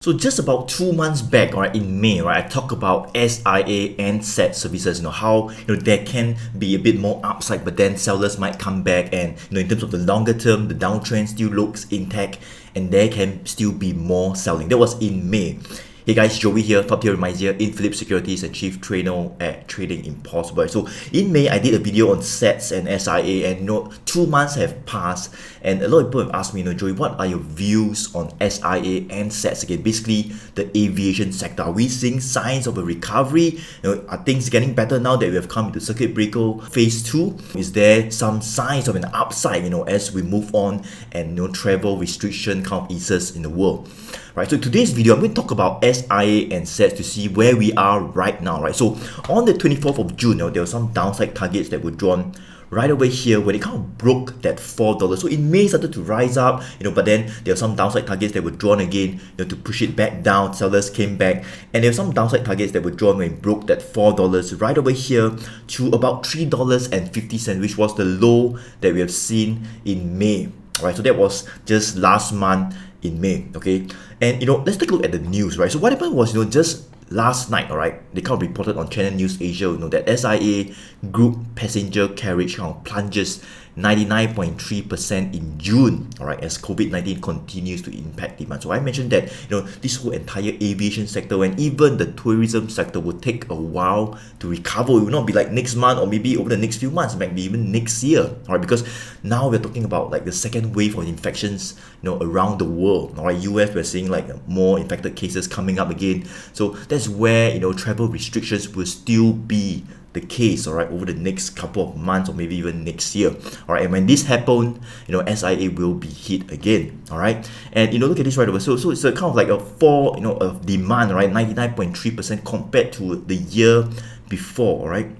So just about 2 months back, right, in May, right, I talked about SIA and SATS services, how there can be a bit more upside, but then sellers might come back, and in terms of the longer term, the downtrend still looks intact, and there can still be more selling. That was in May. Hey guys, Joey here, top tier reminder in Philip Securities and Chief Trainer at Trading Impossible. So in May, I did a video on SATS and SIA, and 2 months have passed, and a lot of people have asked me, Joey, what are your views on SIA and SATS again? Basically, the aviation sector. Are we seeing signs of a recovery? Are things getting better now that we have come into circuit breaker phase 2? Is there some signs of an upside, as we move on and travel restriction kind of eases in the world? Right, so today's video, I'm going to talk about SIA and SATS to see where we are right now, right? So on the 24th of June, there were some downside targets that were drawn right over here when it kind of broke that $4. So it may started to rise up, but then there were some downside targets that were drawn again, to push it back down. Sellers came back, and there were some downside targets that were drawn when it broke that $4 right over here to about $3.50, which was the low that we have seen in May. Right, so that was just last month in May, okay? And let's take a look at the news, right? So what happened was, just last night, all right, they kind of reported on Channel News Asia, that SIA group passenger carriage kind of plunges 99.3% in June, all right, as COVID-19 continues to impact demand. So I mentioned that, this whole entire aviation sector and even the tourism sector will take a while to recover. It will not be like next month or maybe over the next few months, maybe even next year, all right, because now we're talking about like the second wave of infections, around the world, all right. US, we're seeing like more infected cases coming up again. So that's where, travel restrictions will still be the case, all right, over the next couple of months or maybe even next year, all right. And when this happens, SIA will be hit again, all right. And look at this right over. So it's a kind of like a fall, of demand, right, 99.3% compared to the year before, all right.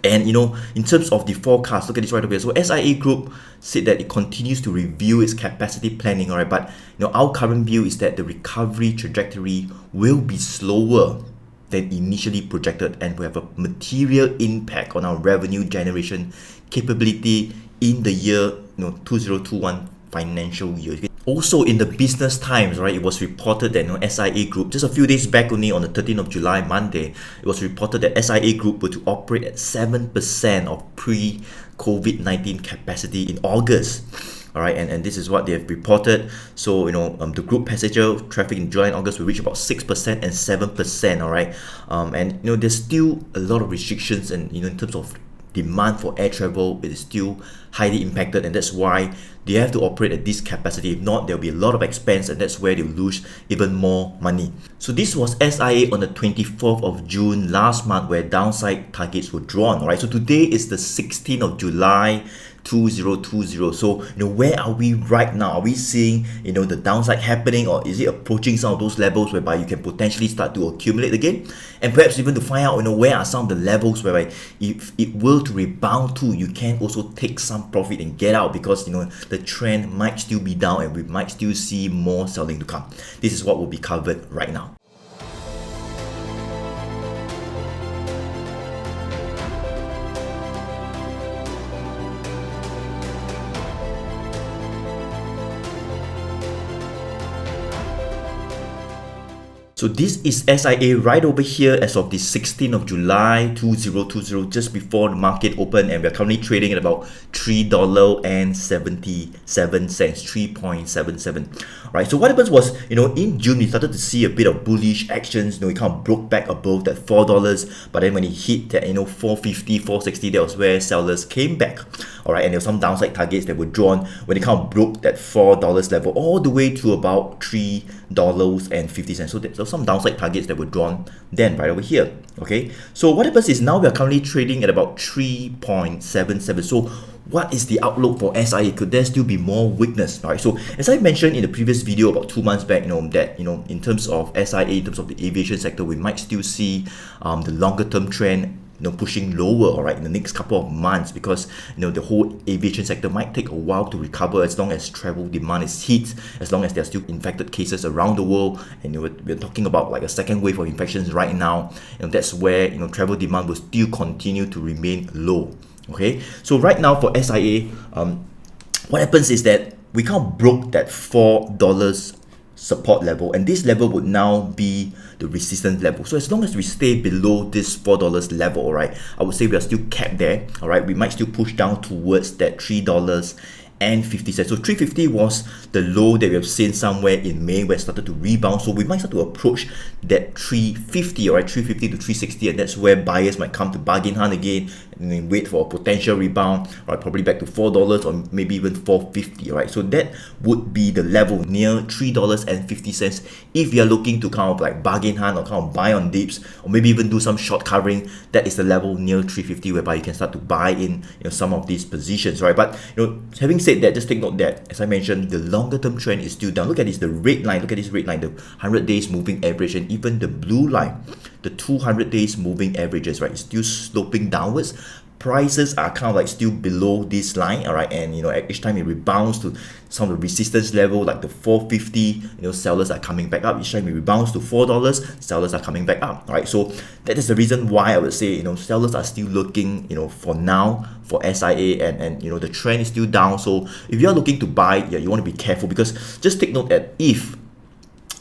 And in terms of the forecast, look at this right over here. So SIA Group said that it continues to review its capacity planning, all right. But our current view is that the recovery trajectory will be slower than initially projected and will have a material impact on our revenue generation capability in the year 2021 financial year. Also in the Business Times, right, it was reported that SIA Group, just a few days back only on the 13th of July, Monday, it was reported that SIA Group were to operate at 7% of pre-COVID-19 capacity in August. All right, and this is what they have reported. So the group passenger traffic in July and August will reach about 6% and 7%. All right, and there's still a lot of restrictions, and in terms of demand for air travel, it is still highly impacted, and that's why they have to operate at this capacity. If not, there'll be a lot of expense, and that's where they'll lose even more money. So this was SIA on the 24th of June last month, where downside targets were drawn. All right, so today is the 16th of July 2020. So where are we right now? Are we seeing the downside happening, or is it approaching some of those levels whereby you can potentially start to accumulate again? And perhaps even to find out where are some of the levels whereby if it were to rebound to, you can also take some profit and get out, because the trend might still be down and we might still see more selling to come. This is what will be covered right now. So this is SIA right over here as of the 16th of July 2020, just before the market opened, and we're currently trading at about $3.77, 3.77. Right, so what happens was, in June, we started to see a bit of bullish actions. It kind of broke back above that $4, but then when it hit that, $4.50, $4.60, that was where sellers came back. All right, and there were some downside targets that were drawn when it kind of broke that $4 level all the way to about $3.50. So there's some downside targets that were drawn then right over here. Okay, so what happens is now we are currently trading at about 3.77. So what is the outlook for SIA? Could there still be more weakness? All right, so as I mentioned in the previous video about 2 months back, that in terms of SIA, in terms of the aviation sector, we might still see the longer term trend pushing lower, all right, in the next couple of months, because the whole aviation sector might take a while to recover as long as travel demand is hit, as long as there are still infected cases around the world, and we're talking about like a second wave of infections right now, and that's where travel demand will still continue to remain low. Okay, so right now for SIA, what happens is that we kind of broke that $4 support level, and this level would now be the resistance level. So as long as we stay below this $4 level, all right, I would say we are still capped there. All right, we might still push down towards that $3.50. So 350 was the low that we have seen somewhere in May where it started to rebound. So we might start to approach that 350, all right, 350 to 360, and that's where buyers might come to bargain hunt again and then wait for a potential rebound, all right, probably back to $4 or maybe even $4.50, all right. So that would be the level near $3.50 if you are looking to kind of like bargain hunt or kind of buy on dips, or maybe even do some short covering. That is the level near 350 whereby you can start to buy in, some of these positions, right? But having said that, just take note that, as I mentioned, the longer term trend is still down. Look at this, the red line, look at this red line, the 100 days moving average, and even the blue line, the 200 days moving averages, right, is still sloping downwards. Prices are kind of like still below this line, all right, and at each time it rebounds to some of the resistance level like the 450, sellers are coming back up. Each time it rebounds to $4, sellers are coming back up, all right. So that is the reason why I would say sellers are still looking for now for SIA, and the trend is still down. So if you are looking to buy, you want to be careful, because just take note that if,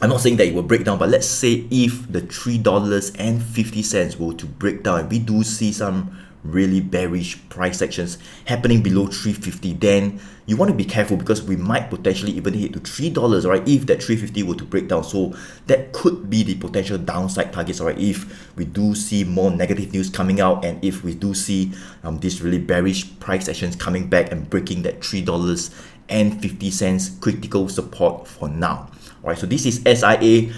I'm not saying that it will break down, but let's say if the $3.50 were to break down and we do see some really bearish price actions happening below 350, then you want to be careful, because we might potentially even hit to $3, right, if that 350 were to break down. So that could be the potential downside targets, all right, if we do see more negative news coming out, and if we do see these really bearish price actions coming back and breaking that $3.50 critical support for now. All right, so this is SIA,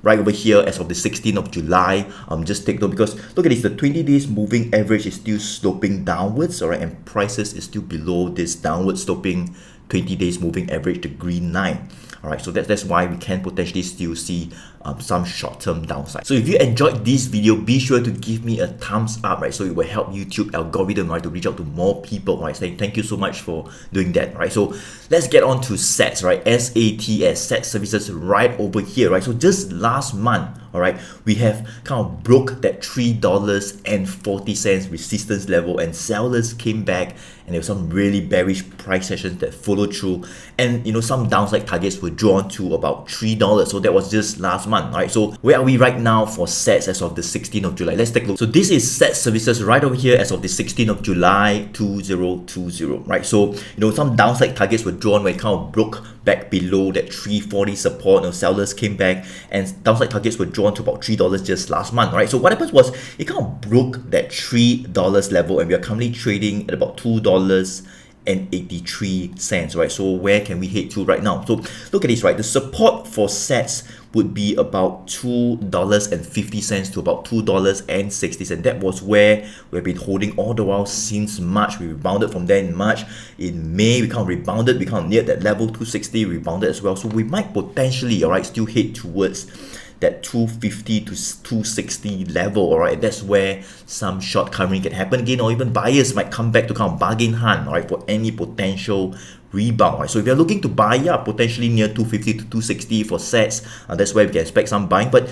right over here as of the 16th of July. Just take note, because look at this, the 20 days moving average is still sloping downwards, all right, and prices is still below this downward sloping 20 days moving average, the green line. All right, so that's why we can potentially still see some short-term downside. So if you enjoyed this video, be sure to give me a thumbs up, right? So it will help YouTube algorithm, right, to reach out to more people, right? Saying thank you so much for doing that, right? So let's get on to SATS, right? SATS, SATS services, right over here, right? So just last month, all right, we have kind of broke that $3.40 resistance level, and sellers came back, and there were some really bearish price sessions that followed through, and some downside targets were drawn to about $3. So that was just last month. All right, so where are we right now for SATS as of the 16th of July? Let's take a look. So this is SATS services right over here as of the 16th of July 2020, right? So some downside targets were drawn when it kind of broke back below that 340 support. Sellers came back, and downside targets were drawn to about $3 just last month, right? So what happened was it kind of broke that $3 level, and we are currently trading at about $2.83, right? So where can we head to right now? So look at this, right? The support for SATS would be about $2.50 to about $2.60. That was where we've been holding all the while since March. We rebounded from there in March. In May, we kind of rebounded. We kind of neared that level, 260, rebounded as well. So we might potentially, all right, still head towards that 250 to 260 level, all right. That's where some short covering can happen again, or even buyers might come back to kind of bargain hunt, all right, for any potential rebound, right? So if you're looking to buy, potentially near 250 to 260 for SATS, that's where we can expect some buying. But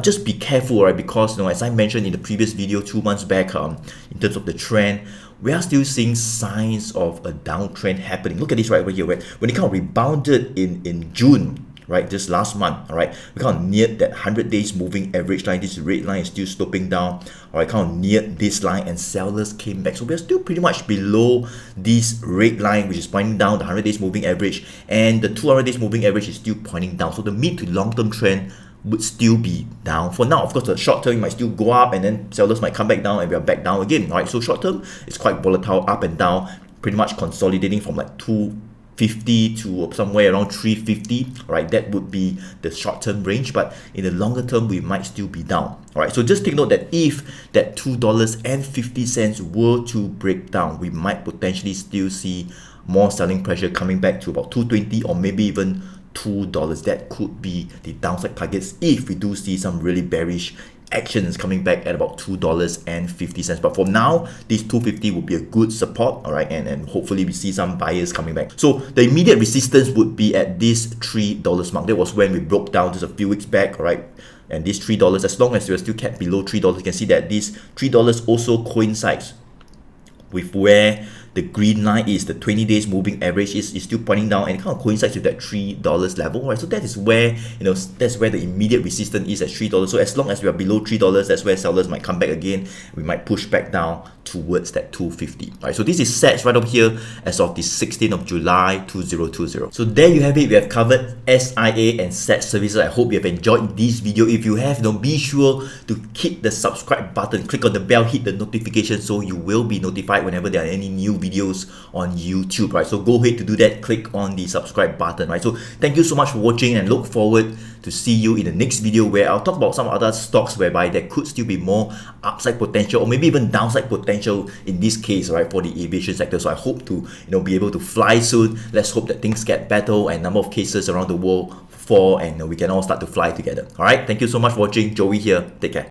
just be careful, right? Because as I mentioned in the previous video 2 months back, in terms of the trend, we are still seeing signs of a downtrend happening. Look at this right over here, when it kind of rebounded in June, right, just last month, all right, we kind of neared that 100 days moving average line. This red line is still sloping down, all right, kind of neared this line, and sellers came back. So we are still pretty much below this red line, which is pointing down, the 100 days moving average, and the 200 days moving average is still pointing down. So the mid to long term trend would still be down for now. Of course, the short term might still go up, and then sellers might come back down, and we are back down again, right? So short term is quite volatile, up and down, pretty much consolidating from like 250 to somewhere around 350, right? That would be the short-term range, but in the longer term, we might still be down, all right? So just take note that if that $2.50 were to break down, we might potentially still see more selling pressure coming back to about 220 or maybe even $2. That could be the downside targets if we do see some really bearish actions coming back at about $2.50. But for now, this 250 would be a good support, all right, and hopefully we see some buyers coming back. So the immediate resistance would be at this $3 mark. That was when we broke down just a few weeks back, all right, and this $3, as long as we're still kept below $3, you can see that this $3 also coincides with where the green line is the 20 days moving average is still pointing down, and it kind of coincides with that $3 level, right? So that is where, that's where the immediate resistance is at $3. So as long as we are below $3, that's where sellers might come back again. We might push back down towards that 250, right? So this is SATS right over here as of the 16th of July 2020. So there you have it. We have covered SIA and SATS services. I hope you have enjoyed this video. If you have, be sure to hit the subscribe button, click on the bell, hit the notification so you will be notified whenever there are any new videos on YouTube, right? So go ahead to do that, click on the subscribe button, right? So thank you so much for watching, and look forward to see you in the next video, where I'll talk about some other stocks whereby there could still be more upside potential, or maybe even downside potential in this case, right, for the aviation sector. So I hope to be able to fly soon. Let's hope that things get better and number of cases around the world fall, and we can all start to fly together. All right, thank you so much for watching. Joey here. Take care.